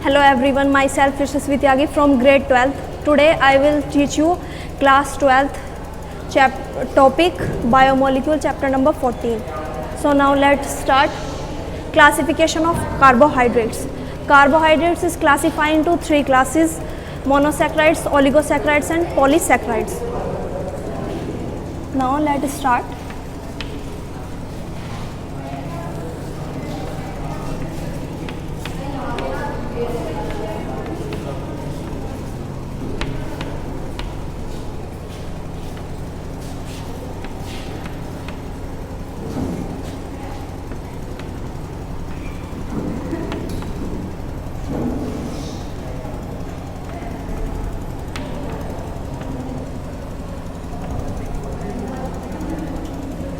Hello everyone, myself Yashasvi Tyagi from grade 12th. Today I will teach you class 12th topic biomolecule chapter number 14. So now let's start. Classification of carbohydrates. Carbohydrates is classified into three classes: monosaccharides, oligosaccharides and polysaccharides. Now let's start.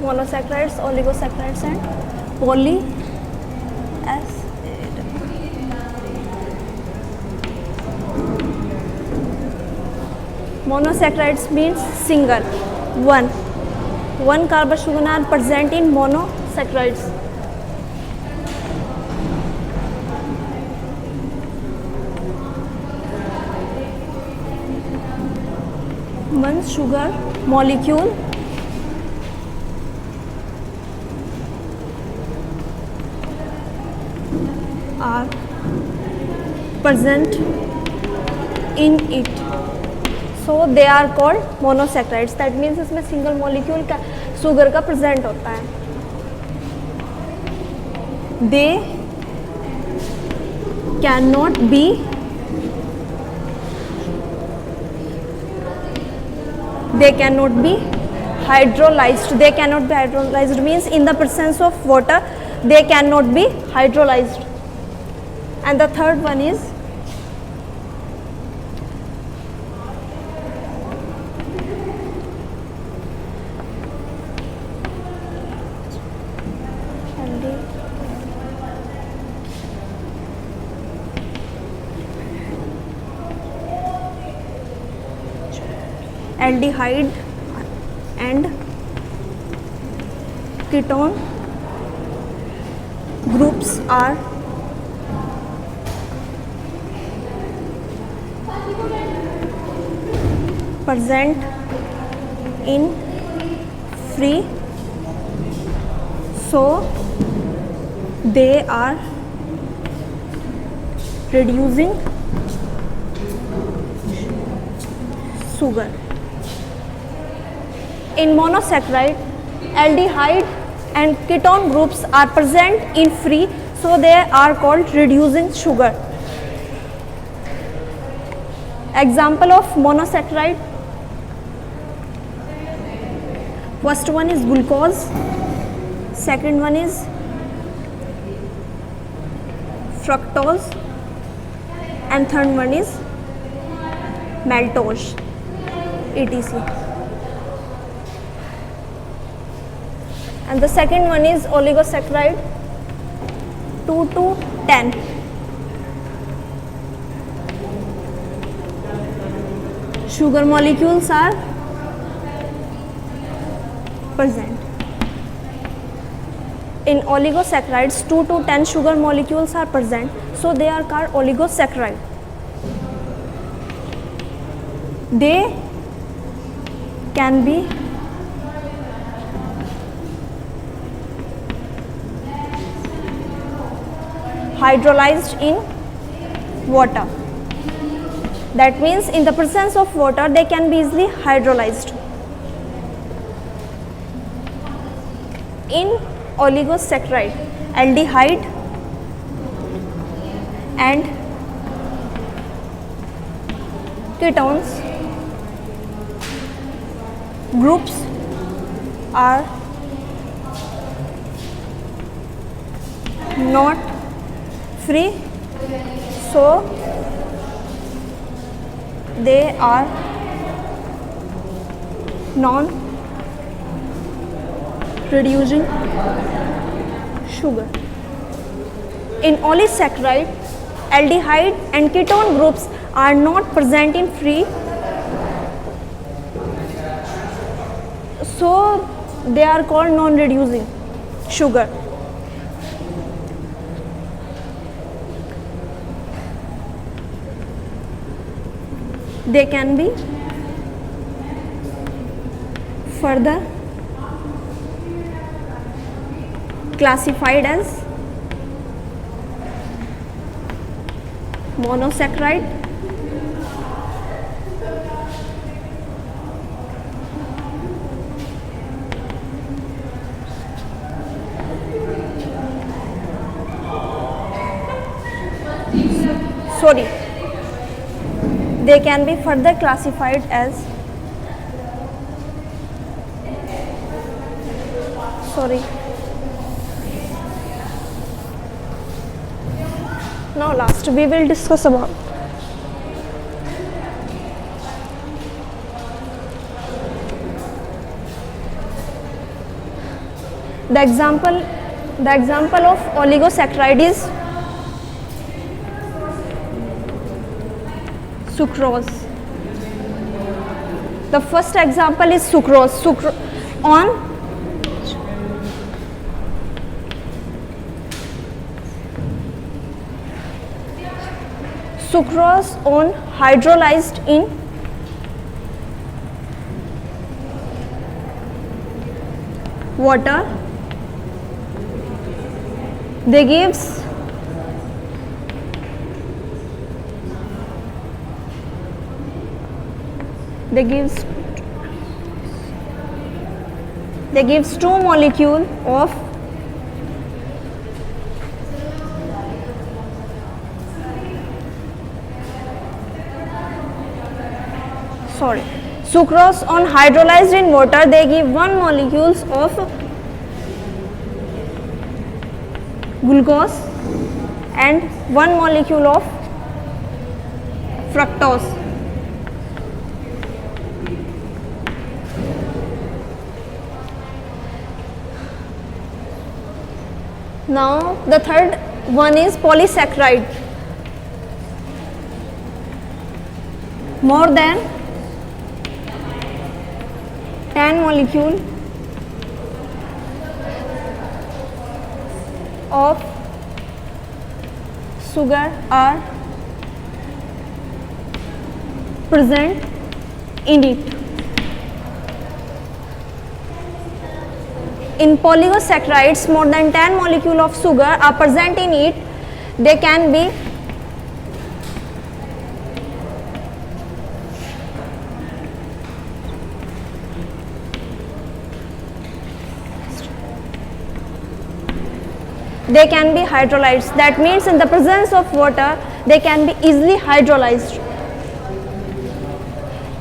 Monosaccharides, oligosaccharides and polyacid. Monosaccharides means single, one carbon sugar are present in monosaccharides. One sugar molecule are present in it, so they are called monosaccharides. That means इसमें single molecule का sugar का present होता है. They cannot be hydrolyzed. They cannot be hydrolyzed means in the presence of water they cannot be hydrolyzed. And the third one is aldehyde and ketone groups are present in free, so they are reducing sugar. In monosaccharide, aldehyde and ketone groups are present in free, so they are called reducing sugar. Example of monosaccharide: first one is glucose, second one is fructose and third one is maltose, etc. And the second one is oligosaccharide, 2 to 10. Sugar molecules are present. In oligosaccharides, 2 to 10 sugar molecules are present, so they are called oligosaccharide. They can be hydrolyzed in water. That means in the presence of water they can be easily hydrolyzed. In oligosaccharide, aldehyde and ketones groups are not free, so they are non-reducing sugar. In oligosaccharide, aldehyde and ketone groups are not present in free, so they are called non-reducing sugar. They can be further classified as monosaccharide, they can be further classified as now last we will discuss about the example of oligosaccharide is sucrose. The first example is sucrose. Sucrose on hydrolyzed in water, they gives two molecule of sucrose on hydrolyzed in water, they give 1 molecules of glucose and 1 molecule of fructose. Now the third one is polysaccharide. More than 10 molecule of sugar are present in it. In polysaccharides, more than 10 molecule of sugar are present in it. They can be hydrolyzed. That means in the presence of water, they can be easily hydrolyzed.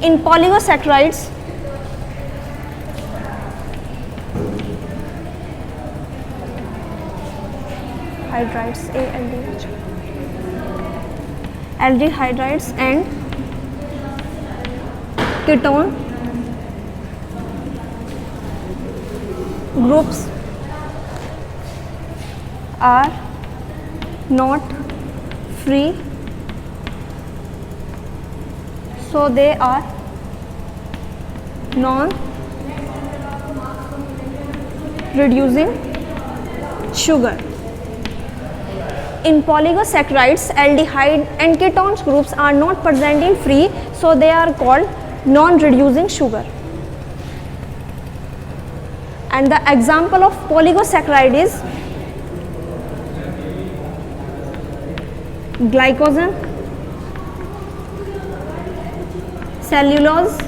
In polysaccharides, aldehydes and ketone groups are not free, so they are non-reducing sugar. In polysaccharides, aldehyde and ketones groups are not present in free, so they are called non-reducing sugar. And the example of polysaccharide is glycogen, cellulose,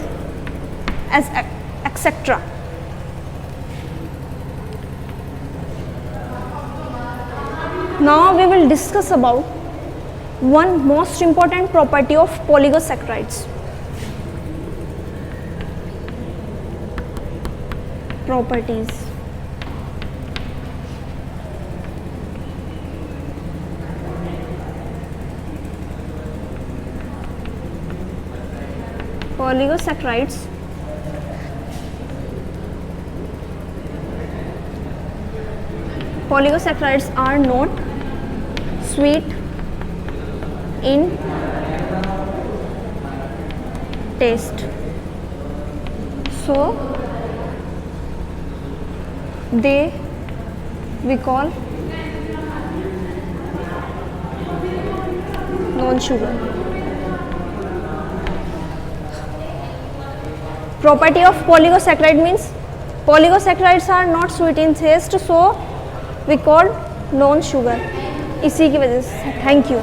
etc. Now we will discuss about one most important property of polysaccharides. Properties. Polysaccharides are not sweet in taste, so we call non-sugar. Property of polysaccharide means polysaccharides are not sweet in taste, so we call non sugar. इसी की वजह से thank you.